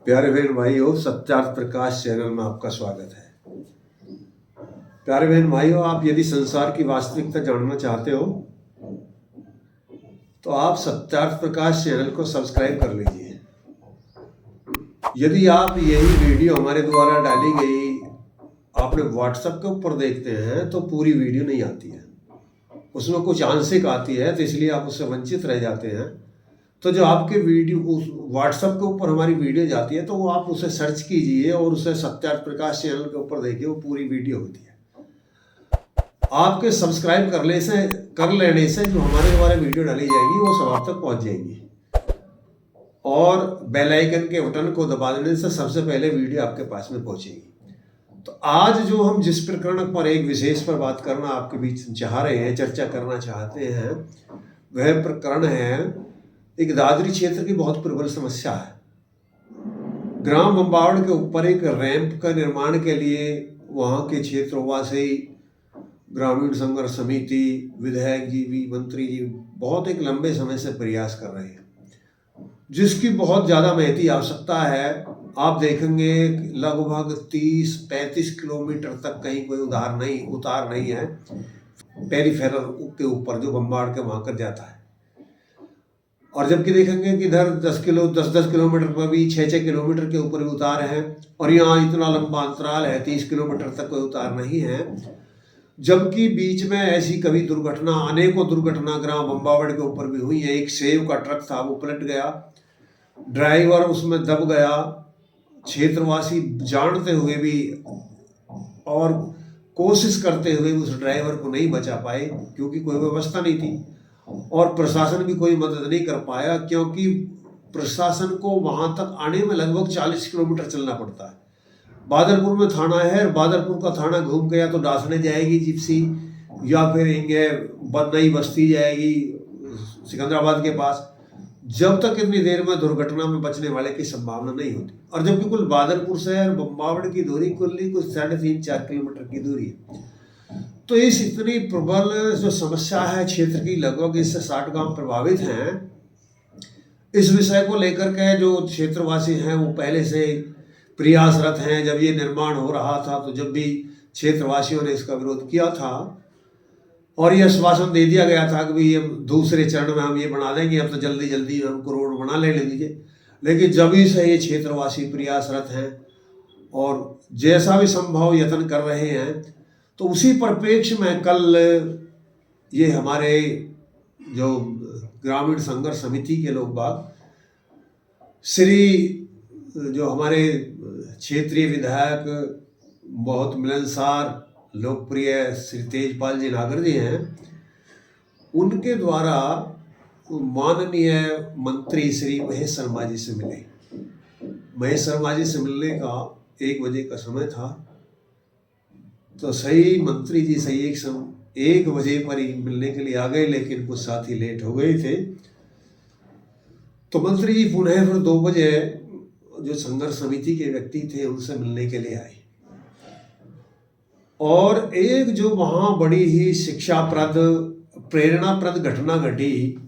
प्यारे बहन भाइयों, सत्यार्थ प्रकाश चैनल में आपका स्वागत है। प्यारे बहन भाइयों, आप यदि संसार की वास्तविकता जानना चाहते हो तो आप सत्यार्थ प्रकाश चैनल को सब्सक्राइब कर लीजिए। यदि आप यही वीडियो हमारे द्वारा डाली गई आपने व्हाट्सएप के ऊपर देखते हैं तो पूरी वीडियो नहीं आती है, उसमें कुछ आंशिक आती है, तो इसलिए आप उससे वंचित रह जाते हैं। तो जो आपके वीडियो उस व्हाट्सएप के ऊपर हमारी वीडियो जाती है तो वो आप उसे सर्च कीजिए और उसे सत्यार्थ प्रकाश चैनल के ऊपर देखिए, वो पूरी वीडियो होती है। आपके सब्सक्राइब कर लेने से जो हमारे द्वारा वीडियो डाली जाएगी वो सब आप तक पहुंच जाएंगी, और बेल आइकन के बटन को दबा देने से सबसे पहले वीडियो आपके पास में पहुंचेगी। तो आज जो हम जिस प्रकरण पर एक विशेष पर बात करना आपके बीच चाह रहे हैं, चर्चा करना चाहते हैं, वह प्रकरण है एक दादरी क्षेत्र की बहुत प्रबल समस्या है। ग्राम बम्बावड़ के ऊपर एक रैंप का निर्माण के लिए वहाँ के क्षेत्रवासी, ग्रामीण संघर्ष समिति, विधायक जी भी, मंत्री जी बहुत एक लंबे समय से प्रयास कर रहे हैं, जिसकी बहुत ज़्यादा महती आवश्यकता है। आप देखेंगे लगभग 30-35 किलोमीटर तक कहीं कोई उतार नहीं है पेरीफेरल के ऊपर जो बम्बावड़ के वहाँ कर जाता है। और जबकि देखेंगे कि इधर 10 किलोमीटर पर भी 6 किलोमीटर के ऊपर भी उतार है, और यहाँ इतना लंबा अंतराल है 30 किलोमीटर तक कोई उतार नहीं है। जबकि बीच में ऐसी कभी अनेकों दुर्घटना ग्राम बम्बावड़ के ऊपर भी हुई है। एक सेव का ट्रक था, वो पलट गया, ड्राइवर उसमें दब गया, क्षेत्रवासी जानते हुए भी और कोशिश करते हुए उस ड्राइवर को नहीं बचा पाए क्योंकि कोई व्यवस्था नहीं थी, और प्रशासन भी कोई मदद नहीं कर पाया क्योंकि प्रशासन को वहां तक आने में लगभग 40 किलोमीटर चलना पड़ता है। बादलपुर में थाना है, बादलपुर का थाना घूम गया तो डासने जाएगी जिप्सी, या फिर इंगे नई बस्ती जाएगी सिकंदराबाद के पास। जब तक इतनी देर में दुर्घटना में बचने वाले की संभावना नहीं होती, और जबकि कुल बादलपुर से बम्बावड़ की दूरी कुल 3.5-4 किलोमीटर की दूरी है। तो इस इतनी प्रबल जो समस्या है क्षेत्र की, लगभग इससे 60 गांव प्रभावित हैं। इस विषय को लेकर के जो क्षेत्रवासी हैं वो पहले से प्रयासरत हैं। जब ये निर्माण हो रहा था तो जब भी क्षेत्रवासियों ने इसका विरोध किया था और ये आश्वासन दे दिया गया था कि ये दूसरे चरण में हम ये बना देंगे, अब तो जल्दी हमको रोड बना ले लीजिए, लेकिन जब ही से ये क्षेत्रवासी प्रयासरत हैं और जैसा भी संभव यत्न कर रहे हैं। तो उसी परिप्रेक्ष्य में कल ये हमारे जो ग्रामीण संघर्ष समिति के लोग बाग, जो हमारे क्षेत्रीय विधायक, बहुत मिलनसार लोकप्रिय श्री तेजपाल जी नागर जी हैं, उनके द्वारा माननीय मंत्री श्री महेश शर्मा जी से मिले। महेश शर्मा जी से मिलने का 1 बजे का समय था, तो सही मंत्री जी सही 1 बजे पर ही मिलने के लिए आ गए, लेकिन कुछ साथी लेट हो गए थे। तो मंत्री जी पुनः फिर 2 बजे जो संघर्ष समिति के व्यक्ति थे उनसे मिलने के लिए आए, और एक जो वहाँ बड़ी ही शिक्षाप्रद, प्रेरणाप्रद घटना घटी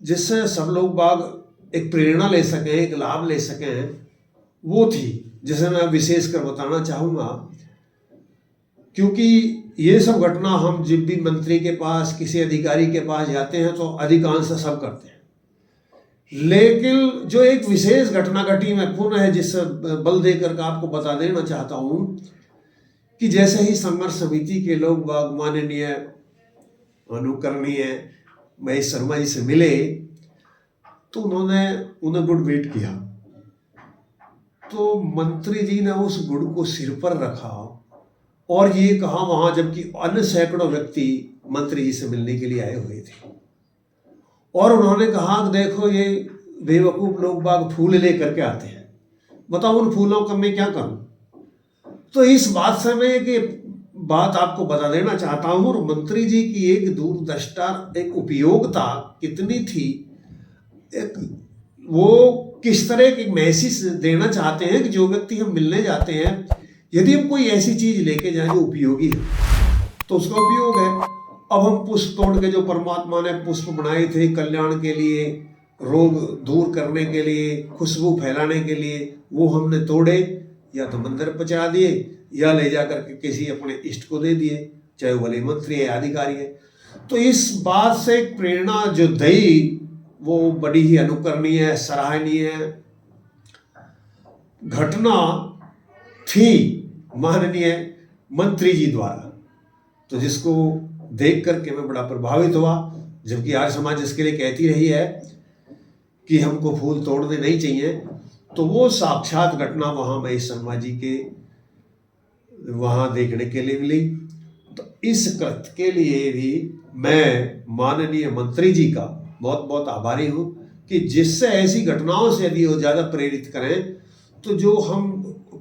जिससे सब लोग बाग एक प्रेरणा ले सकें, एक लाभ ले सकें, वो थी जिसे मैं विशेषकर बताना चाहूँगा। क्योंकि ये सब घटना हम जब भी मंत्री के पास, किसी अधिकारी के पास जाते हैं तो अधिकांश सब करते हैं, लेकिन जो एक विशेष घटना घटी, मैं पुनः जिस बल देकर के आपको बता देना चाहता हूँ कि जैसे ही संघर्ष समिति के लोग माननीय अनुकरणीय महेश शर्मा जी से मिले तो उन्हें गुड़ भेंट किया। तो मंत्री जी ने उस गुड़ को सिर पर रखा और ये कहा वहां, जबकि अन्य सैकड़ों व्यक्ति मंत्री जी से मिलने के लिए आए हुए थे, और उन्होंने कहा कि देखो ये बेवकूफ लोग बाग फूल लेकर के आते हैं, बताओ उन फूलों का मैं क्या करूं। तो इस बात से मैं एक बात आपको बता देना चाहता हूं, और मंत्री जी की एक दूरदृष्टा, एक उपयोगिता कितनी थी, एक वो किस तरह की मैसेज देना चाहते हैं कि जो व्यक्ति हम मिलने जाते हैं, यदि हम कोई ऐसी चीज लेके जाए जो उपयोगी है तो उसका उपयोग है। अब हम पुष्प तोड़ के, जो परमात्मा ने पुष्प बनाए थे कल्याण के लिए, रोग दूर करने के लिए, खुशबू फैलाने के लिए वो हमने तोड़े, या तो मंदिर पहुंचा दिए या ले जा करके किसी अपने इष्ट को दे दिए, चाहे वो भले मंत्री है, अधिकारी है। तो इस बात से एक प्रेरणा जो दी वो बड़ी ही अनुकरणीय है, सराहनीय है घटना थी माननीय मंत्री जी द्वारा। तो जिसको देख करके मैं बड़ा प्रभावित हुआ, जबकि आर्य समाज इसके लिए कहती रही है कि हमको फूल तोड़ने नहीं चाहिए। तो वो साक्षात घटना वहाँ महेश शर्मा जी के वहाँ देखने के लिए मिली। तो इस कृत्य के लिए भी मैं माननीय मंत्री जी का बहुत बहुत आभारी हूँ कि जिससे ऐसी घटनाओं से यदि वो ज़्यादा प्रेरित करें, तो जो हम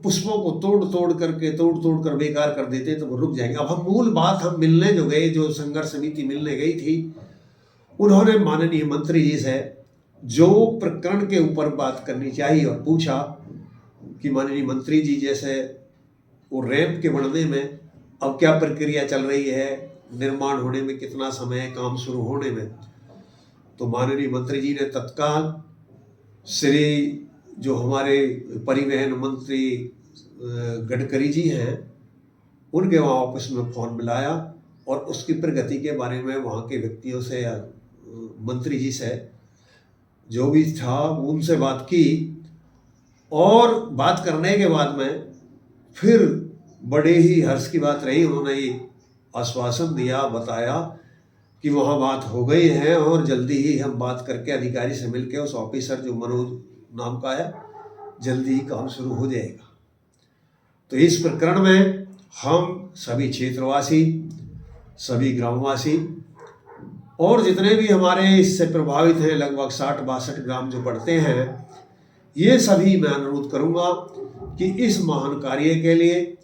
पुष्पों को तोड़ तोड़ कर बेकार कर देते तो वो रुक जाएंगे। अब हम मूल बात हम मिलने जो गए, जो संघर्ष समिति मिलने गई थी, उन्होंने माननीय मंत्री जी से जो प्रकरण के ऊपर बात करनी चाहिए और पूछा कि माननीय मंत्री जी जैसे वो रैंप के बनने में अब क्या प्रक्रिया चल रही है, निर्माण होने में कितना समय है, काम शुरू होने में। तो माननीय मंत्री जी ने तत्काल श्री जो हमारे परिवहन मंत्री गडकरी जी हैं उनके वहाँ ऑफिस में फ़ोन मिलाया और उसकी प्रगति के बारे में वहाँ के व्यक्तियों से या मंत्री जी से जो भी था उनसे बात की। और बात करने के बाद में फिर बड़े ही हर्ष की बात रही, उन्होंने ये आश्वासन दिया, बताया कि वहाँ बात हो गई है और जल्दी ही हम बात करके अधिकारी से मिलके उस ऑफिसर जो मनोज नाम का है, जल्दी ही काम शुरू हो जाएगा। तो इस प्रकरण में हम सभी क्षेत्रवासी, सभी ग्रामवासी और जितने भी हमारे इससे प्रभावित हैं, लगभग 60-62 ग्राम जो पड़ते हैं, ये सभी मैं अनुरोध करूंगा कि इस महान कार्य के लिए,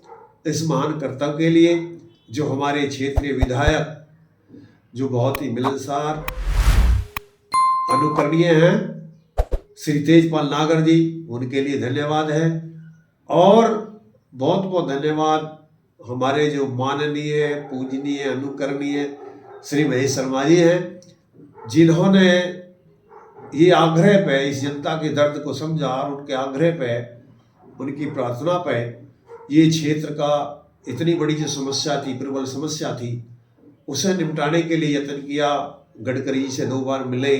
इस महान कर्तव्य के लिए जो हमारे क्षेत्रीय विधायक जो बहुत ही मिलनसार अनुकरणीय हैं श्री तेजपाल नागर जी, उनके लिए धन्यवाद है। और बहुत बहुत धन्यवाद हमारे जो माननीय, पूजनीय, अनुकरणीय श्री महेश शर्मा जी हैं, जिन्होंने ये आग्रह पे इस जनता के दर्द को समझा और उनके आग्रह पे, उनकी प्रार्थना पे ये क्षेत्र का इतनी बड़ी जो समस्या थी, प्रबल समस्या थी, उसे निपटाने के लिए यत्न किया। गडकरी जी से 2 बार मिले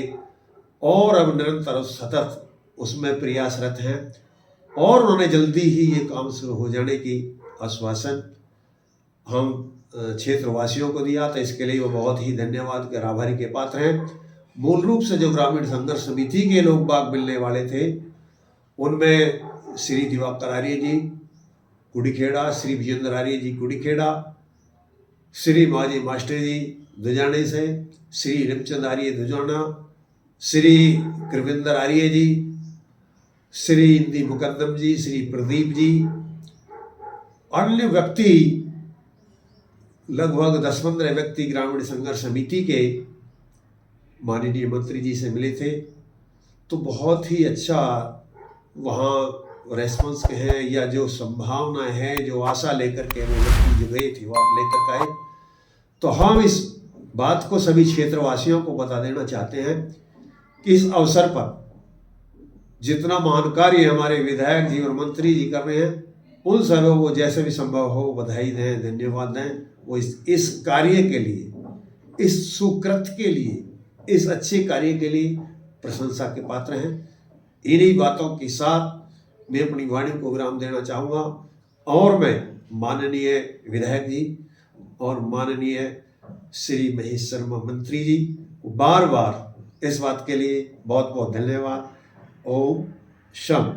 और अब निरंतर सतत उसमें प्रयासरत हैं और उन्होंने जल्दी ही ये काम शुरू हो जाने की आश्वासन हम क्षेत्रवासियों को दिया। तो इसके लिए वो बहुत ही धन्यवाद के आभारी के पात्र हैं। मूल रूप से जो ग्रामीण संघर्ष समिति के लोग बाग मिलने वाले थे, उनमें श्री दिवाकर आर्य जी कुड़ीखेड़ा, श्री विजेंद्र आर्य जी कुड़ीखेड़ा, श्री माजी मास्टर जी दुजाने से, श्री हेमचंद आर्य दुजाना, श्री कृविंदर आर्य जी, श्री इंदी मुकद्दम जी, श्री प्रदीप जी, अन्य व्यक्ति लगभग 10-15 व्यक्ति ग्रामीण संघर्ष समिति के माननीय मंत्री जी से मिले थे। तो बहुत ही अच्छा वहाँ रेस्पॉन्स है, या जो संभावना है, जो आशा लेकर के वो व्यक्ति जो गए थे वो आप लेकर के आए। तो हम इस बात को सभी क्षेत्रवासियों को बता देना चाहते हैं कि इस अवसर पर जितना महान कार्य हमारे विधायक जी और मंत्री जी कर रहे हैं, उन सबों को जैसे भी संभव हो बधाई दें, धन्यवाद दें। वो इस कार्य के लिए, इस सुकृत के लिए, इस अच्छे कार्य के लिए प्रशंसा के पात्र हैं। इन्हीं बातों के साथ मैं अपनी वाणी को विराम देना चाहूँगा और मैं माननीय विधायक जी और माननीय श्री महेश शर्मा मंत्री जी को बार बार इस बात के लिए बहुत बहुत धन्यवाद। ओम शम।